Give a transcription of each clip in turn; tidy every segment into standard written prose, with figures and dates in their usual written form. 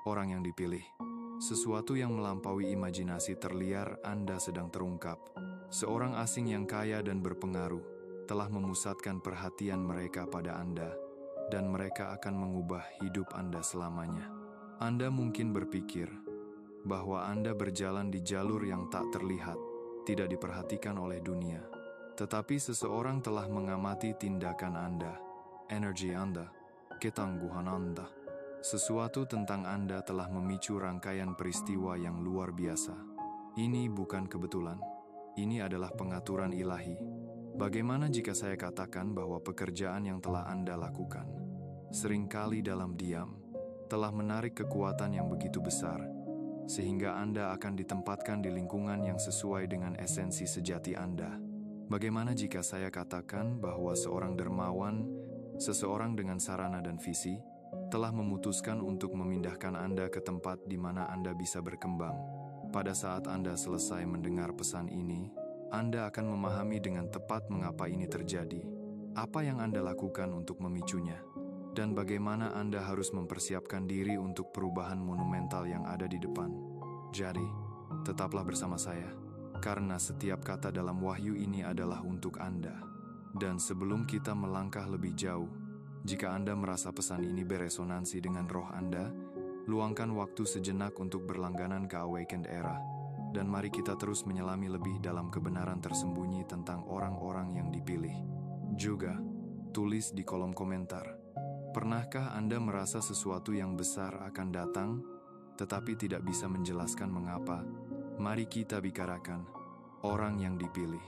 Orang yang dipilih. Sesuatu yang melampaui imajinasi terliar Anda sedang terungkap. Seorang asing yang kaya dan berpengaruh telah memusatkan perhatian mereka pada Anda, dan mereka akan mengubah hidup Anda selamanya. Anda mungkin berpikir bahwa Anda berjalan di jalur yang tak terlihat, tidak diperhatikan oleh dunia. Tetapi seseorang telah mengamati tindakan Anda, energi Anda, ketangguhan Anda. Sesuatu tentang Anda telah memicu rangkaian peristiwa yang luar biasa. Ini bukan kebetulan. Ini adalah pengaturan ilahi. Bagaimana jika saya katakan bahwa pekerjaan yang telah Anda lakukan, seringkali dalam diam, telah menarik kekuatan yang begitu besar, sehingga Anda akan ditempatkan di lingkungan yang sesuai dengan esensi sejati Anda? Bagaimana jika saya katakan bahwa seorang dermawan, seseorang dengan sarana dan visi, telah memutuskan untuk memindahkan Anda ke tempat di mana Anda bisa berkembang? Pada saat Anda selesai mendengar pesan ini, Anda akan memahami dengan tepat mengapa ini terjadi, apa yang Anda lakukan untuk memicunya, dan bagaimana Anda harus mempersiapkan diri untuk perubahan monumental yang ada di depan. Jadi, tetaplah bersama saya, karena setiap kata dalam wahyu ini adalah untuk Anda. Dan sebelum kita melangkah lebih jauh, jika Anda merasa pesan ini beresonansi dengan roh Anda, luangkan waktu sejenak untuk berlangganan ke Awakened Era. Dan mari kita terus menyelami lebih dalam kebenaran tersembunyi tentang orang-orang yang dipilih. Juga, tulis di kolom komentar. Pernahkah Anda merasa sesuatu yang besar akan datang, tetapi tidak bisa menjelaskan mengapa? Mari kita bicarakan orang yang dipilih.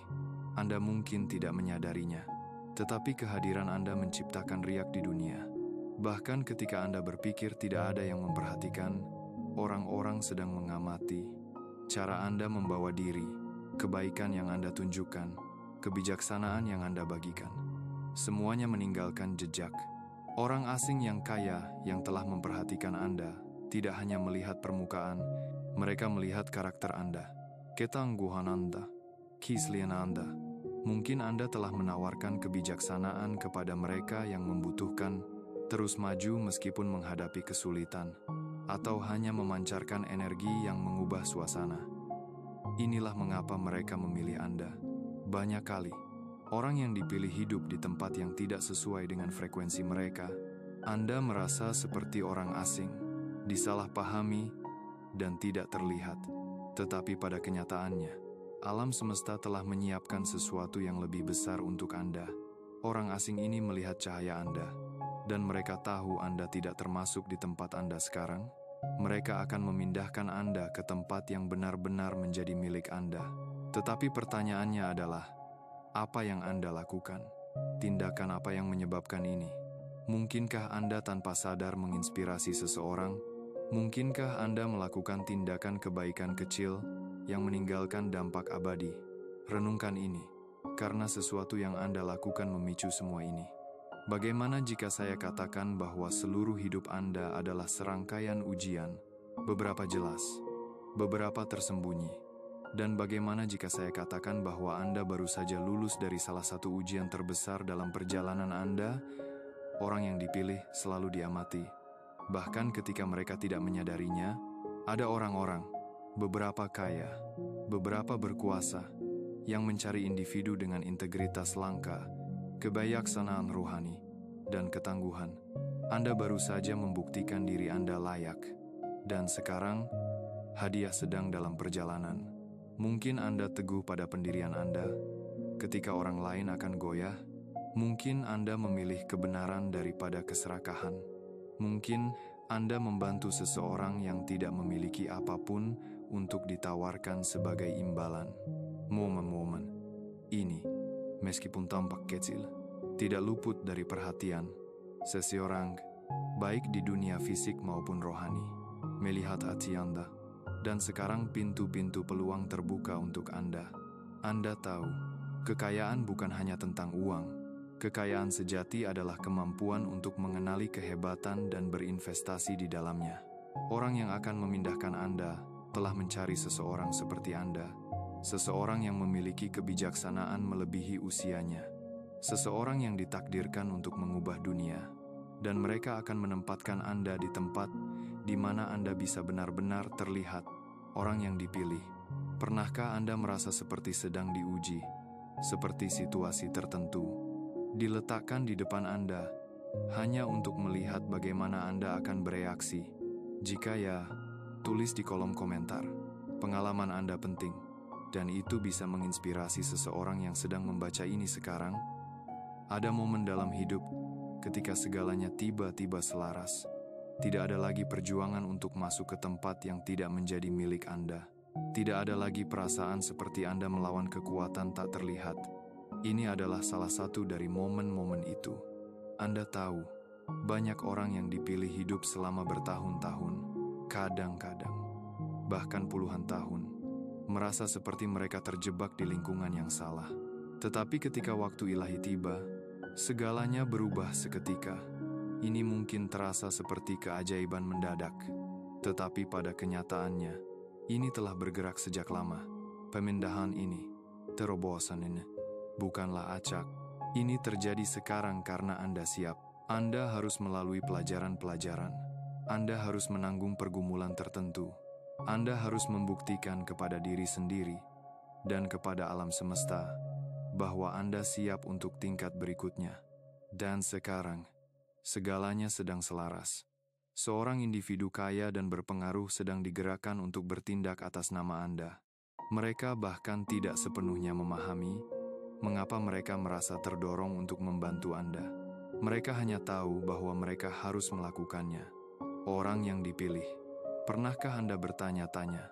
Anda mungkin tidak menyadarinya, tetapi kehadiran Anda menciptakan riak di dunia. Bahkan ketika Anda berpikir tidak ada yang memperhatikan, orang-orang sedang mengamati cara Anda membawa diri, kebaikan yang Anda tunjukkan, kebijaksanaan yang Anda bagikan. Semuanya meninggalkan jejak. Orang asing yang kaya yang telah memperhatikan Anda tidak hanya melihat permukaan, mereka melihat karakter Anda, ketangguhan Anda, keaslian Anda. Mungkin Anda telah menawarkan kebijaksanaan kepada mereka yang membutuhkan, terus maju meskipun menghadapi kesulitan, atau hanya memancarkan energi yang mengubah suasana. Inilah mengapa mereka memilih Anda. Banyak kali, orang yang dipilih hidup di tempat yang tidak sesuai dengan frekuensi mereka. Anda merasa seperti orang asing, disalahpahami, dan tidak terlihat. Tetapi pada kenyataannya, alam semesta telah menyiapkan sesuatu yang lebih besar untuk Anda. Orang asing ini melihat cahaya Anda, dan mereka tahu Anda tidak termasuk di tempat Anda sekarang. Mereka akan memindahkan Anda ke tempat yang benar-benar menjadi milik Anda. Tetapi pertanyaannya adalah, apa yang Anda lakukan? Tindakan apa yang menyebabkan ini? Mungkinkah Anda tanpa sadar menginspirasi seseorang? Mungkinkah Anda melakukan tindakan kebaikan kecil yang meninggalkan dampak abadi? Renungkan ini, karena sesuatu yang Anda lakukan memicu semua ini. Bagaimana jika saya katakan bahwa seluruh hidup Anda adalah serangkaian ujian, beberapa jelas, beberapa tersembunyi? Dan bagaimana jika saya katakan bahwa Anda baru saja lulus dari salah satu ujian terbesar dalam perjalanan Anda? Orang yang dipilih selalu diamati. Bahkan ketika mereka tidak menyadarinya, ada orang-orang, beberapa kaya, beberapa berkuasa, yang mencari individu dengan integritas langka, kebijaksanaan rohani, dan ketangguhan. Anda baru saja membuktikan diri Anda layak. Dan sekarang, hadiah sedang dalam perjalanan. Mungkin Anda teguh pada pendirian Anda, ketika orang lain akan goyah. Mungkin Anda memilih kebenaran daripada keserakahan. Mungkin Anda membantu seseorang yang tidak memiliki apapun untuk ditawarkan sebagai imbalan. Momen-momen ini, meskipun tampak kecil, tidak luput dari perhatian seseorang, baik di dunia fisik maupun rohani, melihat hati Anda. Dan sekarang pintu-pintu peluang terbuka untuk Anda. Anda tahu, kekayaan bukan hanya tentang uang. Kekayaan sejati adalah kemampuan untuk mengenali kehebatan dan berinvestasi di dalamnya. Orang yang akan memindahkan Anda telah mencari seseorang seperti Anda. Seseorang yang memiliki kebijaksanaan melebihi usianya. Seseorang yang ditakdirkan untuk mengubah dunia. Dan mereka akan menempatkan Anda di tempat di mana Anda bisa benar-benar terlihat orang yang dipilih. Pernahkah Anda merasa seperti sedang diuji, seperti situasi tertentu diletakkan di depan Anda, hanya untuk melihat bagaimana Anda akan bereaksi? Jika ya, tulis di kolom komentar. Pengalaman Anda penting, dan itu bisa menginspirasi seseorang yang sedang membaca ini sekarang. Ada momen dalam hidup ketika segalanya tiba-tiba selaras. Tidak ada lagi perjuangan untuk masuk ke tempat yang tidak menjadi milik Anda. Tidak ada lagi perasaan seperti Anda melawan kekuatan tak terlihat. Ini adalah salah satu dari momen-momen itu. Anda tahu, banyak orang yang dipilih hidup selama bertahun-tahun, kadang-kadang bahkan puluhan tahun, merasa seperti mereka terjebak di lingkungan yang salah. Tetapi ketika waktu ilahi tiba, segalanya berubah seketika. Ini mungkin terasa seperti keajaiban mendadak, tetapi pada kenyataannya, ini telah bergerak sejak lama. Pemindahan ini, terobosan ini, bukanlah acak. Ini terjadi sekarang karena Anda siap. Anda harus melalui pelajaran-pelajaran. Anda harus menanggung pergumulan tertentu. Anda harus membuktikan kepada diri sendiri dan kepada alam semesta bahwa Anda siap untuk tingkat berikutnya. Dan sekarang, segalanya sedang selaras. Seorang individu kaya dan berpengaruh sedang digerakkan untuk bertindak atas nama Anda. Mereka bahkan tidak sepenuhnya memahami mengapa mereka merasa terdorong untuk membantu Anda. Mereka hanya tahu bahwa mereka harus melakukannya. Orang yang dipilih. Pernahkah Anda bertanya-tanya,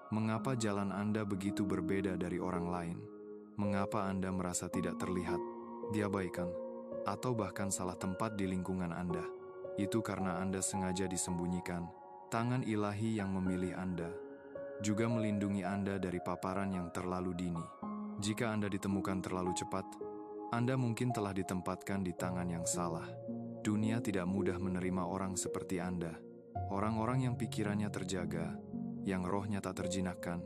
mengapa jalan Anda begitu berbeda dari orang lain? Mengapa Anda merasa tidak terlihat, diabaikan, atau bahkan salah tempat di lingkungan Anda? Itu karena Anda sengaja disembunyikan. Tangan ilahi yang memilih Anda juga melindungi Anda dari paparan yang terlalu dini. Jika Anda ditemukan terlalu cepat, Anda mungkin telah ditempatkan di tangan yang salah. Dunia tidak mudah menerima orang seperti Anda. Orang-orang yang pikirannya terjaga, yang rohnya tak terjinakkan,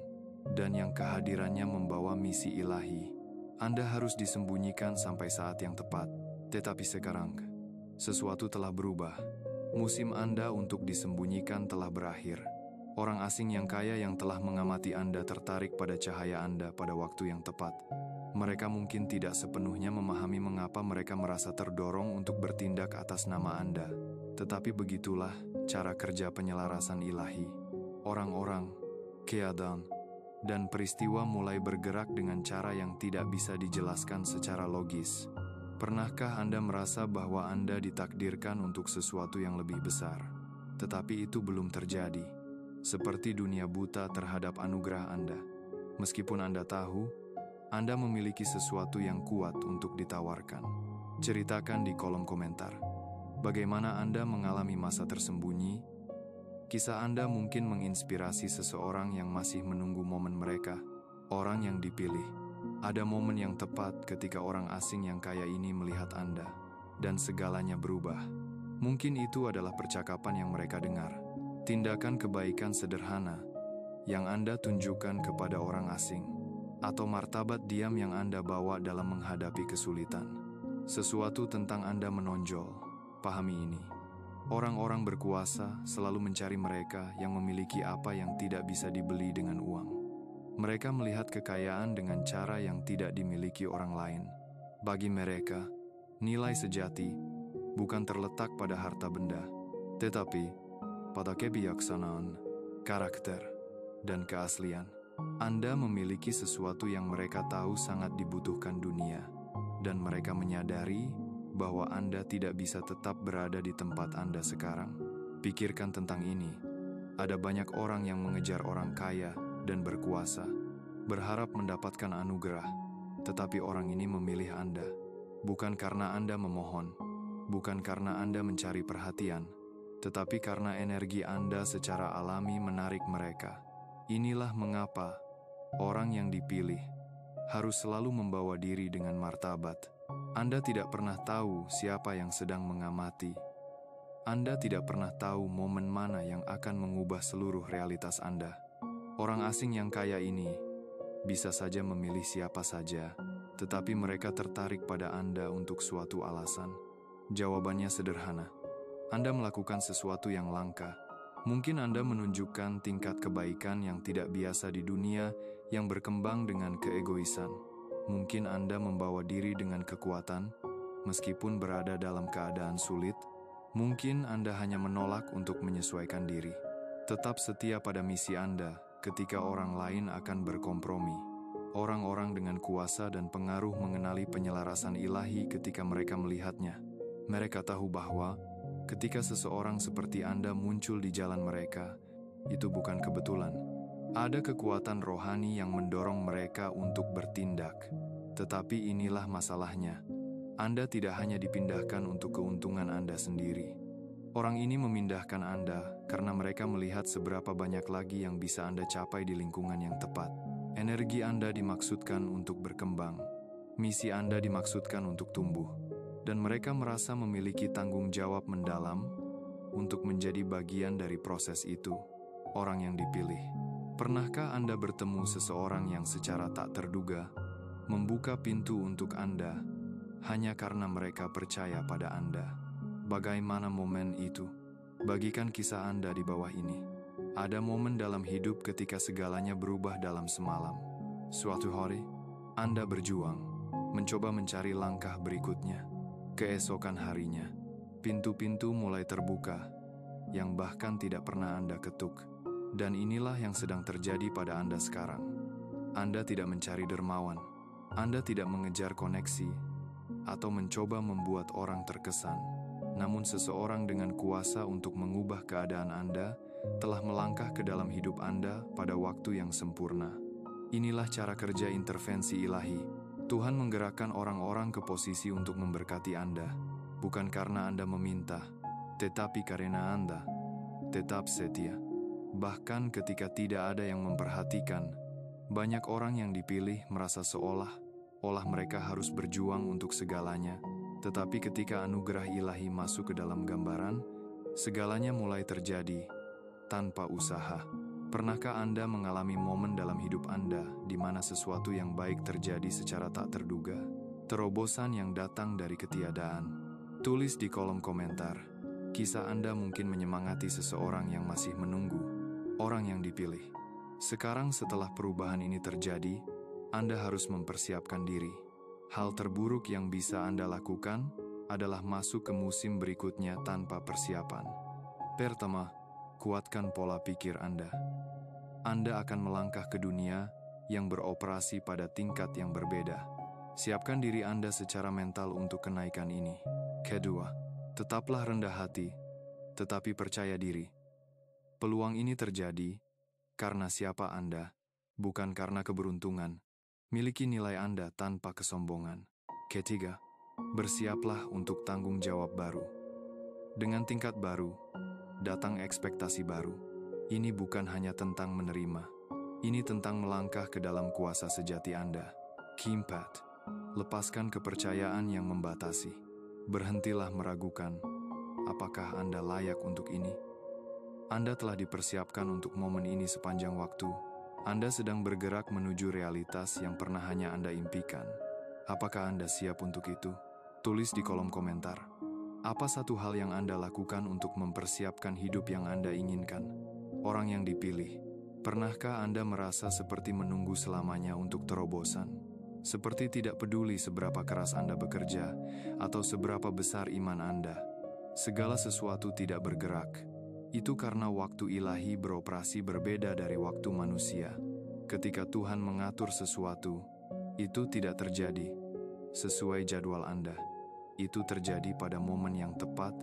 dan yang kehadirannya membawa misi ilahi. Anda harus disembunyikan sampai saat yang tepat. Tetapi sekarang, sesuatu telah berubah. Musim Anda untuk disembunyikan telah berakhir. Orang asing yang kaya yang telah mengamati Anda tertarik pada cahaya Anda pada waktu yang tepat. Mereka mungkin tidak sepenuhnya memahami mengapa mereka merasa terdorong untuk bertindak atas nama Anda. Tetapi begitulah cara kerja penyelarasan ilahi. Orang-orang, keadaan, dan peristiwa mulai bergerak dengan cara yang tidak bisa dijelaskan secara logis. Pernahkah Anda merasa bahwa Anda ditakdirkan untuk sesuatu yang lebih besar, tetapi itu belum terjadi? Seperti dunia buta terhadap anugerah Anda. Meskipun Anda tahu, Anda memiliki sesuatu yang kuat untuk ditawarkan. Ceritakan di kolom komentar. Bagaimana Anda mengalami masa tersembunyi? Kisah Anda mungkin menginspirasi seseorang yang masih menunggu momen mereka, orang yang dipilih. Ada momen yang tepat ketika orang asing yang kaya ini melihat Anda, dan segalanya berubah. Mungkin itu adalah percakapan yang mereka dengar, tindakan kebaikan sederhana yang Anda tunjukkan kepada orang asing, atau martabat diam yang Anda bawa dalam menghadapi kesulitan. Sesuatu tentang Anda menonjol. Pahami ini. Orang-orang berkuasa selalu mencari mereka yang memiliki apa yang tidak bisa dibeli dengan uang. Mereka melihat kekayaan dengan cara yang tidak dimiliki orang lain. Bagi mereka, nilai sejati bukan terletak pada harta benda, tetapi pada kebijaksanaan, karakter, dan keaslian. Anda memiliki sesuatu yang mereka tahu sangat dibutuhkan dunia, dan mereka menyadari bahwa Anda tidak bisa tetap berada di tempat Anda sekarang. Pikirkan tentang ini. Ada banyak orang yang mengejar orang kaya dan berkuasa, berharap mendapatkan anugerah, tetapi orang ini memilih Anda. Bukan karena Anda memohon, bukan karena Anda mencari perhatian, tetapi karena energi Anda secara alami menarik mereka. Inilah mengapa orang yang dipilih harus selalu membawa diri dengan martabat. Anda tidak pernah tahu siapa yang sedang mengamati. Anda tidak pernah tahu momen mana yang akan mengubah seluruh realitas Anda. Orang asing yang kaya ini bisa saja memilih siapa saja, tetapi mereka tertarik pada Anda untuk suatu alasan. Jawabannya sederhana. Anda melakukan sesuatu yang langka, Mungkin Anda menunjukkan tingkat kebaikan yang tidak biasa di dunia yang berkembang dengan keegoisan. Mungkin Anda membawa diri dengan kekuatan, meskipun berada dalam keadaan sulit. Mungkin Anda hanya menolak untuk menyesuaikan diri. Tetap setia pada misi Anda ketika orang lain akan berkompromi. Orang-orang dengan kuasa dan pengaruh mengenali penyelarasan ilahi ketika mereka melihatnya. Mereka tahu bahwa ketika seseorang seperti Anda muncul di jalan mereka, itu bukan kebetulan. Ada kekuatan rohani yang mendorong mereka untuk bertindak. Tetapi inilah masalahnya. Anda tidak hanya dipindahkan untuk keuntungan Anda sendiri. Orang ini memindahkan Anda karena mereka melihat seberapa banyak lagi yang bisa Anda capai di lingkungan yang tepat. Energi Anda dimaksudkan untuk berkembang. Misi Anda dimaksudkan untuk tumbuh. Dan mereka merasa memiliki tanggung jawab mendalam untuk menjadi bagian dari proses itu. Orang yang dipilih. Pernahkah Anda bertemu seseorang yang secara tak terduga membuka pintu untuk Anda hanya karena mereka percaya pada Anda? Bagaimana momen itu? Bagikan kisah Anda di bawah ini. Ada momen dalam hidup ketika segalanya berubah dalam semalam. Suatu hari, Anda berjuang, mencoba mencari langkah berikutnya. Keesokan harinya, pintu-pintu mulai terbuka, yang bahkan tidak pernah Anda ketuk. Dan inilah yang sedang terjadi pada Anda sekarang. Anda tidak mencari dermawan, Anda tidak mengejar koneksi, atau mencoba membuat orang terkesan. Namun seseorang dengan kuasa untuk mengubah keadaan Anda telah melangkah ke dalam hidup Anda pada waktu yang sempurna. Inilah cara kerja intervensi ilahi. Tuhan menggerakkan orang-orang ke posisi untuk memberkati Anda, bukan karena Anda meminta, tetapi karena Anda tetap setia. Bahkan ketika tidak ada yang memperhatikan, banyak orang yang dipilih merasa seolah-olah mereka harus berjuang untuk segalanya. Tetapi ketika anugerah ilahi masuk ke dalam gambaran, segalanya mulai terjadi tanpa usaha. Pernahkah Anda mengalami momen dalam hidup Anda di mana sesuatu yang baik terjadi secara tak terduga? Terobosan yang datang dari ketiadaan. Tulis di kolom komentar. Kisah Anda mungkin menyemangati seseorang yang masih menunggu. Orang yang dipilih. Sekarang setelah perubahan ini terjadi, Anda harus mempersiapkan diri. Hal terburuk yang bisa Anda lakukan adalah masuk ke musim berikutnya tanpa persiapan. Pertama, kuatkan pola pikir Anda. Anda akan melangkah ke dunia yang beroperasi pada tingkat yang berbeda. Siapkan diri Anda secara mental untuk kenaikan ini. Kedua, tetaplah rendah hati, tetapi percaya diri. Peluang ini terjadi karena siapa Anda, bukan karena keberuntungan. Miliki nilai Anda tanpa kesombongan. Ketiga, bersiaplah untuk tanggung jawab baru. Dengan tingkat baru, datang ekspektasi baru. Ini bukan hanya tentang menerima. Ini tentang melangkah ke dalam kuasa sejati Anda. Keempat, lepaskan kepercayaan yang membatasi. Berhentilah meragukan, apakah Anda layak untuk ini? Anda telah dipersiapkan untuk momen ini sepanjang waktu. Anda sedang bergerak menuju realitas yang pernah hanya Anda impikan. Apakah Anda siap untuk itu? Tulis di kolom komentar. Apa satu hal yang Anda lakukan untuk mempersiapkan hidup yang Anda inginkan? Orang yang dipilih. Pernahkah Anda merasa seperti menunggu selamanya untuk terobosan? Seperti tidak peduli seberapa keras Anda bekerja atau seberapa besar iman Anda. Segala sesuatu tidak bergerak. Itu karena waktu ilahi beroperasi berbeda dari waktu manusia. Ketika Tuhan mengatur sesuatu, itu tidak terjadi sesuai jadwal Anda. Itu terjadi pada momen yang tepat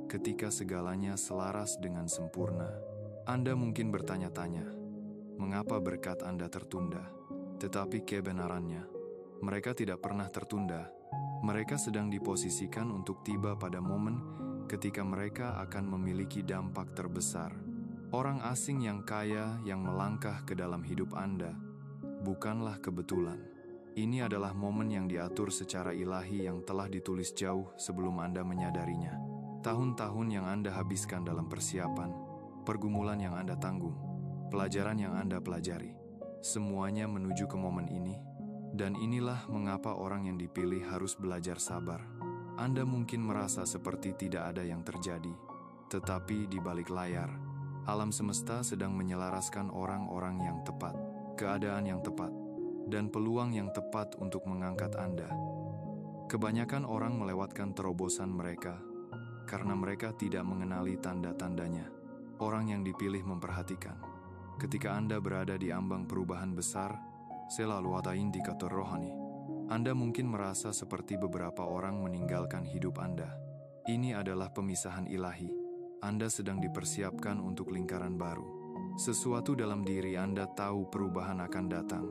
ketika segalanya selaras dengan sempurna. Anda mungkin bertanya-tanya, mengapa berkat Anda tertunda? Tetapi kebenarannya, mereka tidak pernah tertunda. Mereka sedang diposisikan untuk tiba pada momen ketika mereka akan memiliki dampak terbesar. Orang asing yang kaya yang melangkah ke dalam hidup Anda bukanlah kebetulan. Ini adalah momen yang diatur secara ilahi yang telah ditulis jauh sebelum Anda menyadarinya. Tahun-tahun yang Anda habiskan dalam persiapan, pergumulan yang Anda tanggung, pelajaran yang Anda pelajari, semuanya menuju ke momen ini. Dan inilah mengapa orang yang dipilih harus belajar sabar. Anda mungkin merasa seperti tidak ada yang terjadi, tetapi di balik layar, Alam semesta sedang menyelaraskan orang-orang yang tepat, keadaan yang tepat, dan peluang yang tepat untuk mengangkat Anda. Kebanyakan orang melewatkan terobosan mereka karena mereka tidak mengenali tanda-tandanya. Orang yang dipilih memperhatikan. Ketika Anda berada di ambang perubahan besar, selalu ada indikator rohani. Anda mungkin merasa seperti beberapa orang meninggalkan hidup Anda. Ini adalah pemisahan ilahi. Anda sedang dipersiapkan untuk lingkaran baru. Sesuatu dalam diri Anda tahu perubahan akan datang.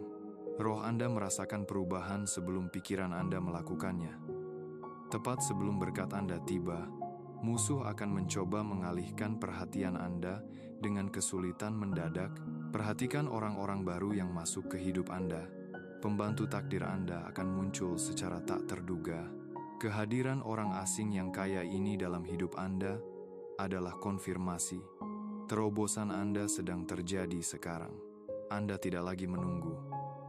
Roh Anda merasakan perubahan sebelum pikiran Anda melakukannya. Tepat sebelum berkat Anda tiba, musuh akan mencoba mengalihkan perhatian Anda dengan kesulitan mendadak. Perhatikan orang-orang baru yang masuk ke hidup Anda. Pembantu takdir Anda akan muncul secara tak terduga. Kehadiran orang asing yang kaya ini dalam hidup Anda adalah konfirmasi. Terobosan Anda sedang terjadi sekarang. Anda tidak lagi menunggu.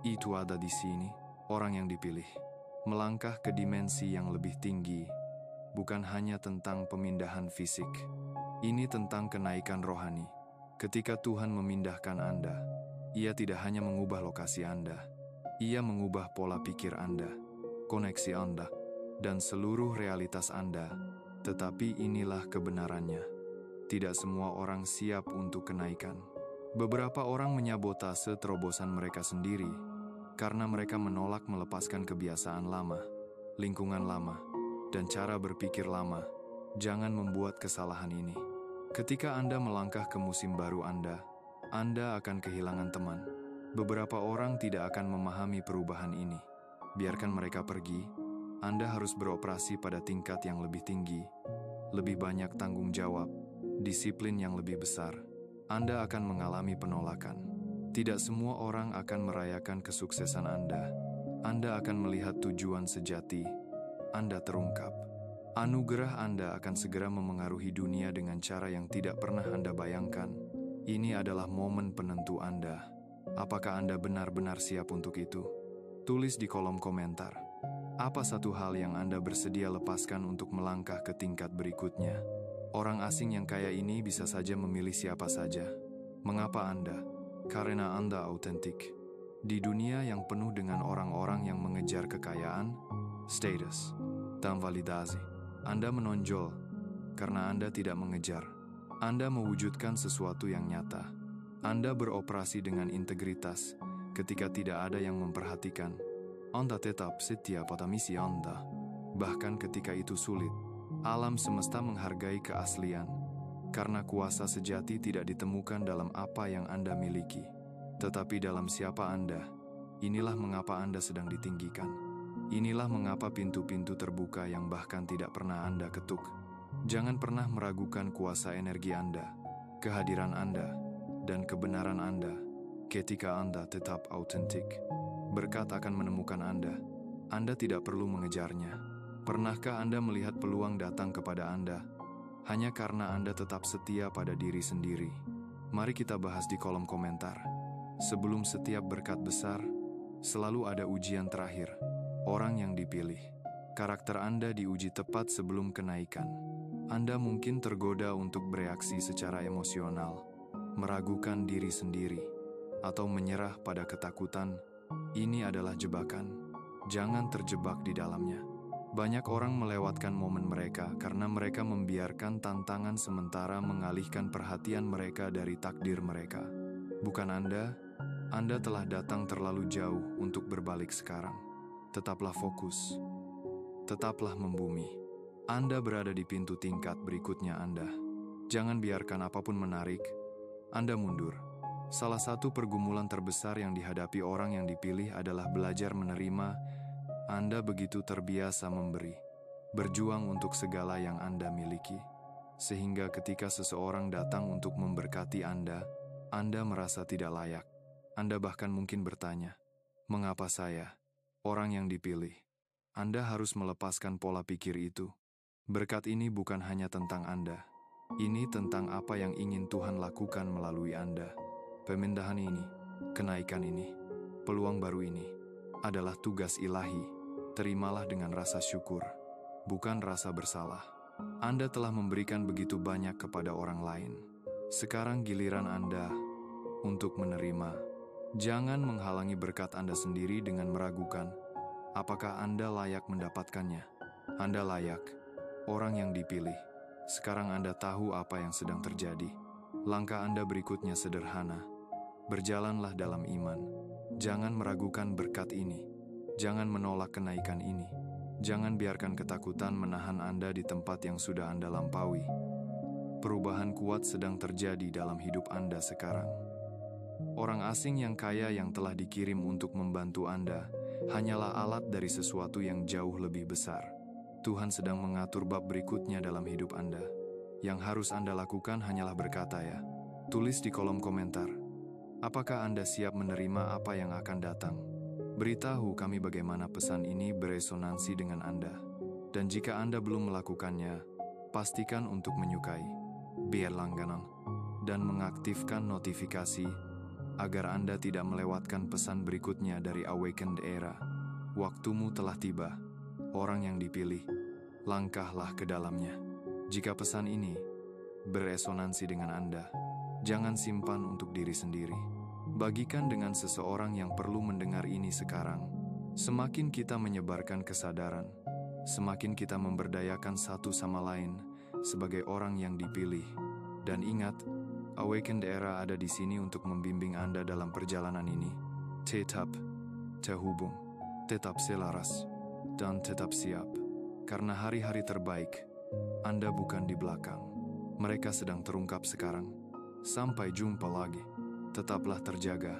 Itu ada di sini, orang yang dipilih. Melangkah ke dimensi yang lebih tinggi, bukan hanya tentang pemindahan fisik. Ini tentang kenaikan rohani. Ketika Tuhan memindahkan Anda, Ia tidak hanya mengubah lokasi Anda, Ia mengubah pola pikir Anda, koneksi Anda, dan seluruh realitas Anda. Tetapi inilah kebenarannya. Tidak semua orang siap untuk kenaikan. Beberapa orang menyabotase terobosan mereka sendiri karena mereka menolak melepaskan kebiasaan lama, lingkungan lama, dan cara berpikir lama. Jangan membuat kesalahan ini. Ketika Anda melangkah ke musim baru Anda akan kehilangan teman. Beberapa orang tidak akan memahami perubahan ini. Biarkan mereka pergi. Anda harus beroperasi pada tingkat yang lebih tinggi, lebih banyak tanggung jawab, disiplin yang lebih besar. Anda akan mengalami penolakan. Tidak semua orang akan merayakan kesuksesan Anda. Anda akan melihat tujuan sejati Anda terungkap. Anugerah Anda akan segera memengaruhi dunia dengan cara yang tidak pernah Anda bayangkan. Ini adalah momen penentu Anda. Apakah Anda benar-benar siap untuk itu? Tulis di kolom komentar. Apa satu hal yang Anda bersedia lepaskan untuk melangkah ke tingkat berikutnya? Orang asing yang kaya ini bisa saja memilih siapa saja. Mengapa Anda? Karena Anda autentik. Di dunia yang penuh dengan orang-orang yang mengejar kekayaan, status, dan validasi, Anda menonjol karena Anda tidak mengejar. Anda mewujudkan sesuatu yang nyata. Anda beroperasi dengan integritas ketika tidak ada yang memperhatikan. Anda tetap setia pada misi Anda. Bahkan ketika itu sulit, alam semesta menghargai keaslian. Karena kuasa sejati tidak ditemukan dalam apa yang Anda miliki, tetapi dalam siapa Anda. Inilah mengapa Anda sedang ditinggikan. Inilah mengapa pintu-pintu terbuka yang bahkan tidak pernah Anda ketuk. Jangan pernah meragukan kuasa energi Anda, kehadiran Anda, dan kebenaran Anda. Ketika Anda tetap autentik, berkat akan menemukan Anda. Anda tidak perlu mengejarnya. Pernahkah Anda melihat peluang datang kepada Anda hanya karena Anda tetap setia pada diri sendiri? Mari kita bahas di kolom komentar. Sebelum setiap berkat besar, selalu ada ujian terakhir. Orang yang dipilih. Karakter Anda diuji tepat sebelum kenaikan. Anda mungkin tergoda untuk bereaksi secara emosional, meragukan diri sendiri, atau menyerah pada ketakutan. Ini adalah jebakan. Jangan terjebak di dalamnya. Banyak orang melewatkan momen mereka karena mereka membiarkan tantangan sementara mengalihkan perhatian mereka dari takdir mereka. Bukan Anda telah datang terlalu jauh untuk berbalik sekarang. Tetaplah fokus. Tetaplah membumi. Anda berada di pintu tingkat berikutnya Anda. Jangan biarkan apapun menarik Anda mundur. Salah satu pergumulan terbesar yang dihadapi orang yang dipilih adalah belajar menerima. Anda begitu terbiasa memberi, berjuang untuk segala yang Anda miliki, sehingga ketika seseorang datang untuk memberkati Anda merasa tidak layak. Anda bahkan mungkin bertanya, mengapa saya, orang yang dipilih? Anda harus melepaskan pola pikir itu. Berkat ini bukan hanya tentang Anda. Ini tentang apa yang ingin Tuhan lakukan melalui Anda. Pemindahan ini, kenaikan ini, peluang baru ini adalah tugas ilahi. Terimalah dengan rasa syukur, bukan rasa bersalah. Anda telah memberikan begitu banyak kepada orang lain. Sekarang giliran Anda untuk menerima. Jangan menghalangi berkat Anda sendiri dengan meragukan apakah Anda layak mendapatkannya. Anda layak, orang yang dipilih. Sekarang Anda tahu apa yang sedang terjadi. Langkah Anda berikutnya sederhana. Berjalanlah dalam iman. Jangan meragukan berkat ini. Jangan menolak kenaikan ini. Jangan biarkan ketakutan menahan Anda di tempat yang sudah Anda lampaui. Perubahan kuat sedang terjadi dalam hidup Anda sekarang. Orang asing yang kaya yang telah dikirim untuk membantu Anda hanyalah alat dari sesuatu yang jauh lebih besar. Tuhan sedang mengatur bab berikutnya dalam hidup Anda. Yang harus Anda lakukan hanyalah berkata ya. Tulis di kolom komentar. Apakah Anda siap menerima apa yang akan datang? Beritahu kami bagaimana pesan ini beresonansi dengan Anda. Dan jika Anda belum melakukannya, pastikan untuk menyukai, biar langganan, dan mengaktifkan notifikasi agar Anda tidak melewatkan pesan berikutnya dari Awakened Era. Waktumu telah tiba, orang yang dipilih, langkahlah ke dalamnya. Jika pesan ini beresonansi dengan Anda, jangan simpan untuk diri sendiri. Bagikan dengan seseorang yang perlu mendengar ini sekarang. Semakin kita menyebarkan kesadaran, semakin kita memberdayakan satu sama lain sebagai orang yang dipilih. Dan ingat, Awakened Era ada di sini untuk membimbing Anda dalam perjalanan ini. Tetap terhubung, tetap selaras, dan tetap siap. Karena hari-hari terbaik, Anda bukan di belakang. Mereka sedang terungkap sekarang. Sampai jumpa lagi. Tetaplah terjaga.